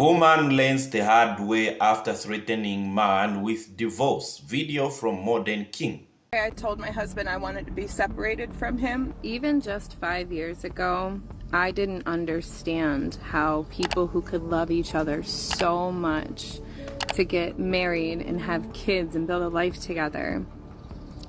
Woman learns the hard way after threatening man with divorce. Video from Modern King. I told my husband I wanted to be separated from him. Even just 5 years ago, I didn't understand how people who could love each other so much to get married and have kids and build a life together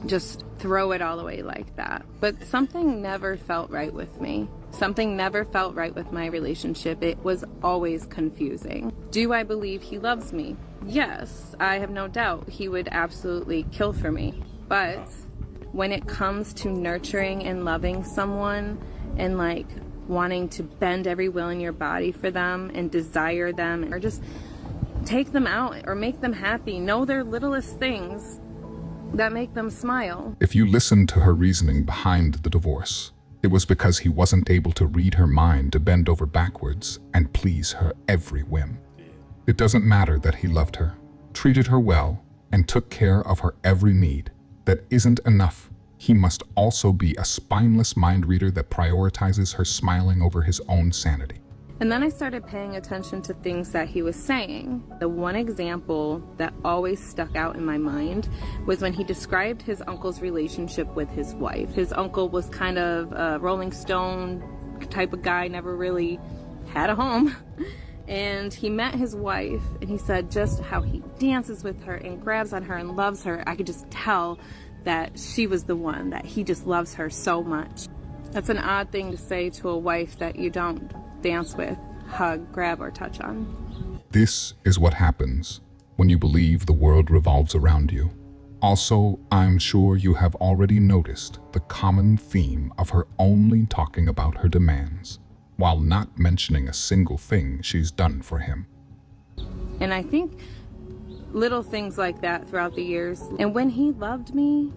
just throw it all away like that. But something never felt right with me. Something never felt right with my relationship. It was always confusing. Do I believe he loves me? Yes, I have no doubt he would absolutely kill for me. But when it comes to nurturing and loving someone and like wanting to bend every will in your body for them and desire them or just take them out or make them happy, know their littlest things that make them smile. If you listened to her reasoning behind the divorce, it was because he wasn't able to read her mind to bend over backwards and please her every whim. It doesn't matter that he loved her, treated her well, and took care of her every need. That isn't enough. He must also be a spineless mind reader that prioritizes her smiling over his own sanity. And then I started paying attention to things that he was saying. The one example that always stuck out in my mind was when he described his uncle's relationship with his wife. His uncle was kind of a Rolling Stone type of guy, never really had a home. And he met his wife and he said just how he dances with her and grabs on her and loves her. I could just tell that she was the one, that he just loves her so much. That's an odd thing to say to a wife that you don't dance with, hug, grab, or touch on. This is what happens when you believe the world revolves around you. Also, I'm sure you have already noticed the common theme of her only talking about her demands, while not mentioning a single thing she's done for him. And I think little things like that throughout the years. And when he loved me,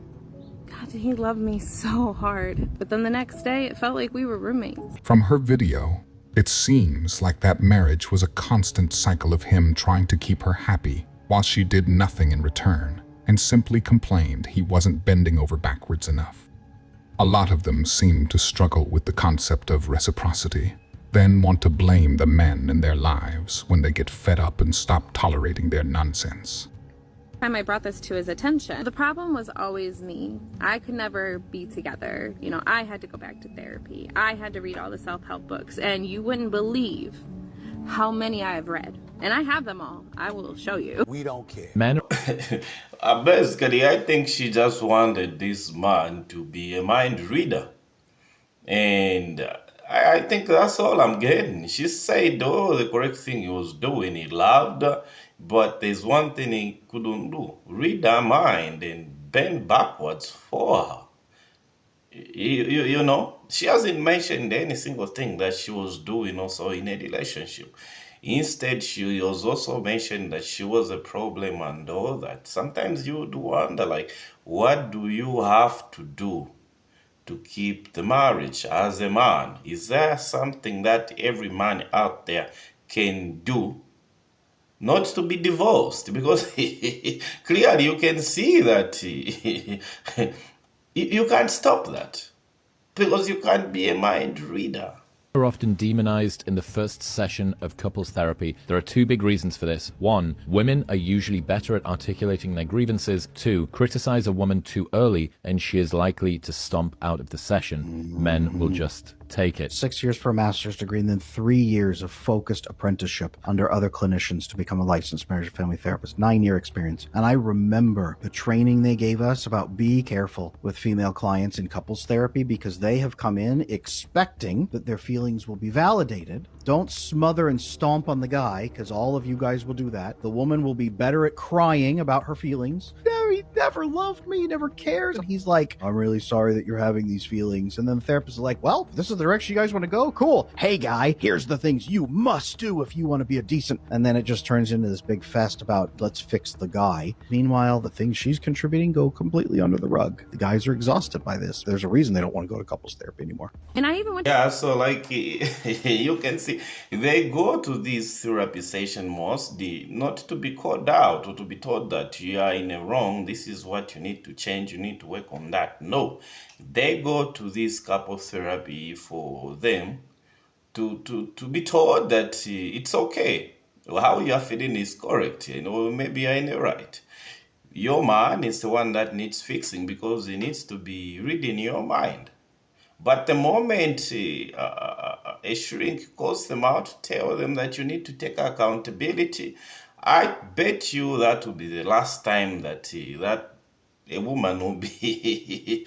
God, he loved me so hard. But then the next day, it felt like we were roommates. From her video, it seems like that marriage was a constant cycle of him trying to keep her happy while she did nothing in return and simply complained he wasn't bending over backwards enough. A lot of them seem to struggle with the concept of reciprocity, then want to blame the men in their lives when they get fed up and stop tolerating their nonsense. Time I brought this to his attention, the problem was always me. I could never be together. You know, I had to go back to therapy. I had to read all the self-help books, and you wouldn't believe how many I have read. And I have them all. I will show you. We don't care. Men. Basically, I think she just wanted this man to be a mind reader. And I think that's all I'm getting. She said, oh, the correct thing he was doing, he loved her, but there's one thing he couldn't do. Read her mind and bend backwards for her. You know, she hasn't mentioned any single thing that she was doing also in a relationship. Instead, she was also mentioned that she was a problem and all that. Sometimes you do wonder, like, what do you have to do to keep the marriage as a man? Is there something that every man out there can do not to be divorced? Because clearly you can see that you can't stop that because you can't be a mind reader. Are often demonized in the first session of couples therapy. There are two big reasons for this. One, women are usually better at articulating their grievances. Two, criticize a woman too early and she is likely to stomp out of the session. Men will just take it. 6 years for a master's degree and then 3 years of focused apprenticeship under other clinicians to become a licensed marriage and family therapist. 9-year experience. And I remember the training they gave us about be careful with female clients in couples therapy because they have come in expecting that their feelings will be validated. Don't smother and stomp on the guy because all of you guys will do that. The woman will be better at crying about her feelings. No, he never loved me, he never cares. And he's like, I'm really sorry that you're having these feelings. And then the therapist is like, well, this is the direction you guys want to go? Cool. Hey, guy, here's the things you must do if you want to be a decent. And then it just turns into this big fest about let's fix the guy. Meanwhile, the things she's contributing go completely under the rug. The guys are exhausted by this. There's a reason they don't want to go to couples therapy anymore. And I even went Yeah, so like you can see, they go to this therapy session mostly not to be called out or to be told that you are in a wrong, this is what you need to change, you need to work on that. No, they go to this couple therapy for them to be told that it's okay. How you are feeling is correct. Maybe you're in the right. Your man is the one that needs fixing because he needs to be reading your mind. But the moment a shrink calls them out, tell them that you need to take accountability, I bet you that will be the last time that that a woman will be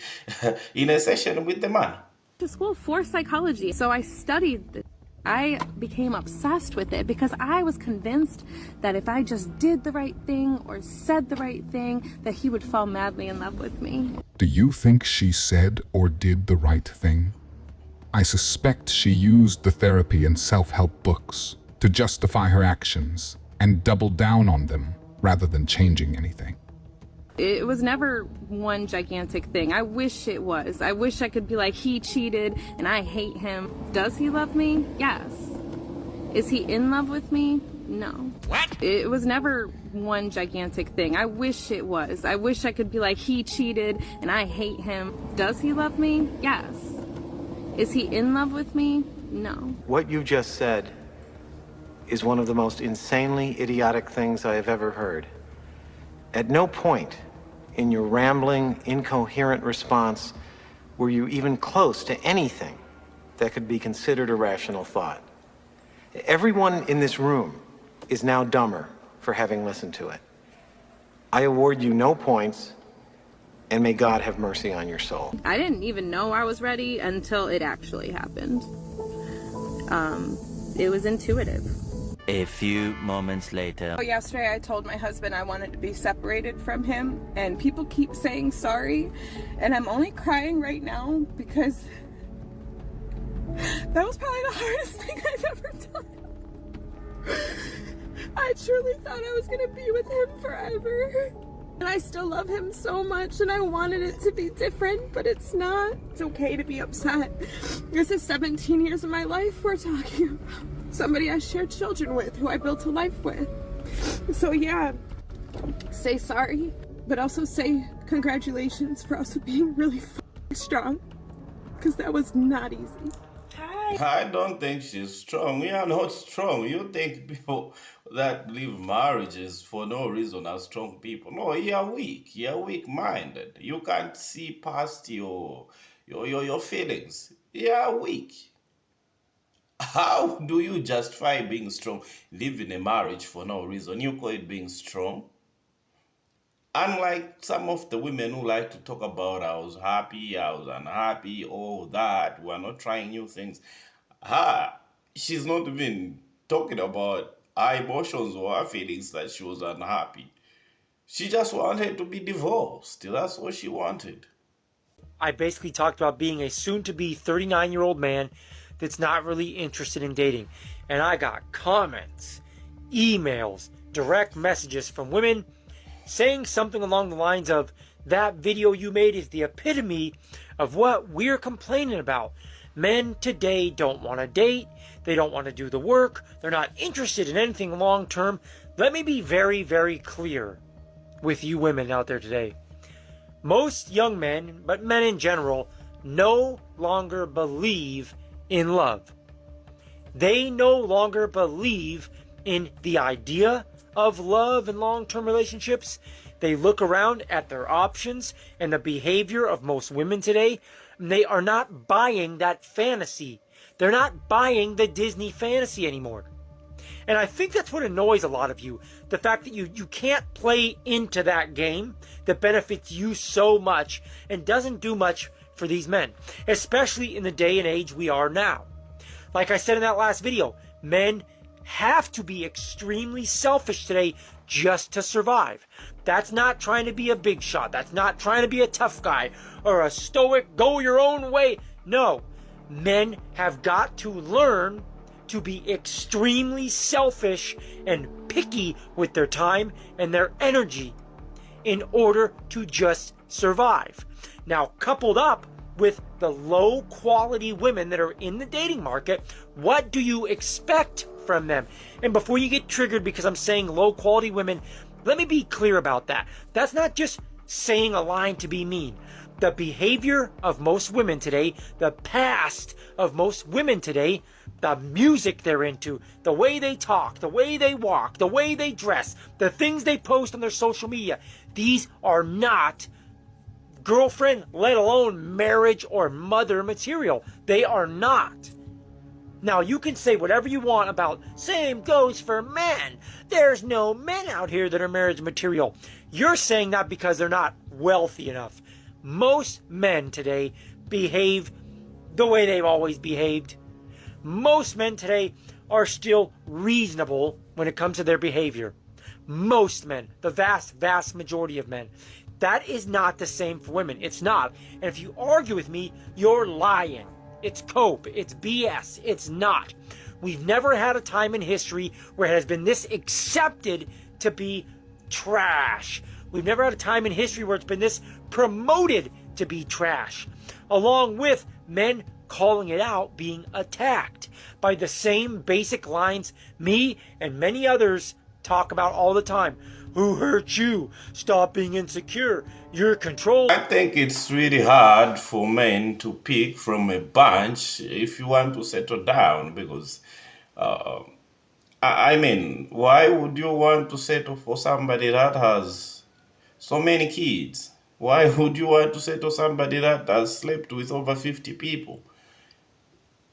in a session with the man. To school for psychology, so I studied this. I became obsessed with it because I was convinced that if I just did the right thing or said the right thing, that he would fall madly in love with me. Do you think she said or did the right thing? I suspect she used the therapy and self-help books to justify her actions and double down on them rather than changing anything. It was never one gigantic thing. I wish it was. I wish I could be like, he cheated and I hate him. Does he love me? Yes. Is he in love with me? No. What? It was never one gigantic thing. I wish it was. I wish I could be like, he cheated and I hate him. Does he love me? Yes. Is he in love with me? No. What you just said is one of the most insanely idiotic things I have ever heard. At no point in your rambling, incoherent response were you even close to anything that could be considered a rational thought. Everyone in this room is now dumber for having listened to it. I award you no points, and may God have mercy on your soul. I didn't even know I was ready until it actually happened. It was intuitive. A few moments later. Yesterday I told my husband I wanted to be separated from him, and people keep saying sorry, and I'm only crying right now because that was probably the hardest thing I've ever done. I truly thought I was gonna be with him forever. And I still love him so much, and I wanted it to be different, but it's not. It's okay to be upset. This is 17 years of my life we're talking about. Somebody I shared children with, who I built a life with. So yeah, say sorry, but also say congratulations for also being really strong, because that was not easy. I don't think she's strong. We are not strong. You think people that leave marriages for no reason are strong people. No, you're weak. You're weak-minded. You can't see past your feelings. You're weak. How do you justify being strong? Leaving a marriage for no reason. You call it being strong? Unlike some of the women who like to talk about I was happy, I was unhappy, all that, we're not trying new things. She's not even talking about her emotions or her feelings that she was unhappy. She just wanted to be divorced. That's what she wanted. I basically talked about being a soon-to-be 39-year-old man that's not really interested in dating. And I got comments, emails, direct messages from women saying something along the lines of, that video you made is the epitome of what we're complaining about. Men today don't want to date. They don't want to do the work. They're not interested in anything long-term. Let me be very, very clear with you women out there today. Most young men, but men in general, no longer believe in love. They no longer believe in the idea of love and long-term relationships. They look around at their options and the behavior of most women today, and they are not buying that fantasy. They're not buying the Disney fantasy anymore. And I think that's what annoys a lot of you. The fact that you can't play into that game that benefits you so much and doesn't do much for these men, especially in the day and age we are now. Like I said in that last video, men have to be extremely selfish today just to survive. That's not trying to be a big shot. That's not trying to be a tough guy or a stoic, go your own way. No, men have got to learn to be extremely selfish and picky with their time and their energy in order to just survive. Now, coupled up with the low quality women that are in the dating market, what do you expect from them? And before you get triggered because I'm saying low quality women, let me be clear about that. That's not just saying a line to be mean. The behavior of most women today, the past of most women today, the music they're into, the way they talk, the way they walk, the way they dress, the things they post on their social media, these are not girlfriend, let alone marriage or mother material. They are not. Now, you can say whatever you want about same goes for men. There's no men out here that are marriage material. You're saying that because they're not wealthy enough. Most men today behave the way they've always behaved. Most men today are still reasonable when it comes to their behavior. Most men, the vast, vast majority of men. That is not the same for women. It's not. And if you argue with me, you're lying. It's cope. It's BS. It's not. We've never had a time in history where it has been this accepted to be trash. We've never had a time in history where it's been this promoted to be trash. Along with men calling it out, being attacked by the same basic lines me and many others talk about all the time. Who hurt you? Stop being insecure. You're controlled. I think it's really hard for men to pick from a bunch if you want to settle down because, I mean, why would you want to settle for somebody that has so many kids? Why would you want to settle somebody that has slept with over 50 people?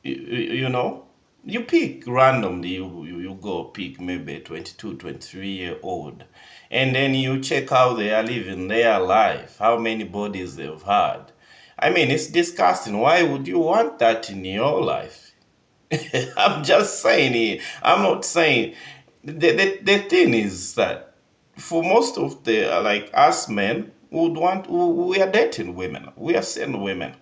You know, you pick randomly, you go pick maybe a 22, 23-year-old, and then you check how they are living their life, how many bodies they've had. I mean, it's disgusting. Why would you want that in your life? I'm just saying it. I'm not saying. The thing is that for most of the, like us men, we are dating women. We are seeing women.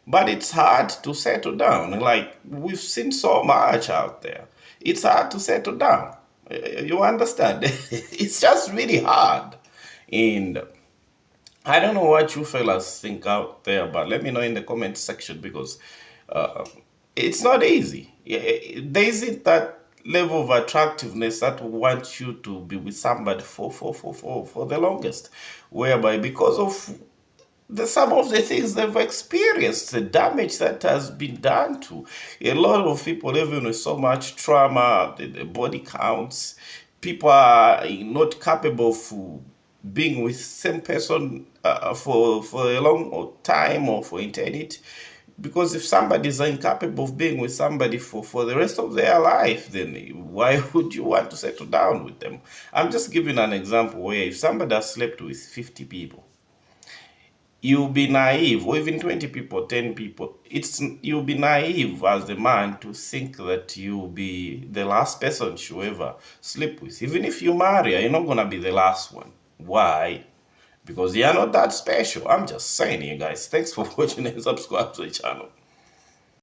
But it's hard to settle down. Like, we've seen so much out there. It's hard to settle down. You understand? It's just really hard. And I don't know what you fellas think out there, but let me know in the comment section because uh, it's not easy. There isn't that level of attractiveness that wants you to be with somebody for the longest. Whereby, because of some of the things they've experienced, the damage that has been done to a lot of people, even with so much trauma, the body counts, people are not capable of being with same person for a long time or for eternity. Because if somebody is incapable of being with somebody for the rest of their life, then why would you want to settle down with them? I'm just giving an example where if somebody has slept with 50 people, you'll be naive, or even 20 people, 10 people. You'll be naive as the man to think that you'll be the last person she'll ever sleep with. Even if you marry her, you're not gonna be the last one. Why? Because you're not that special. I'm just saying, you guys. Thanks for watching and subscribe to the channel.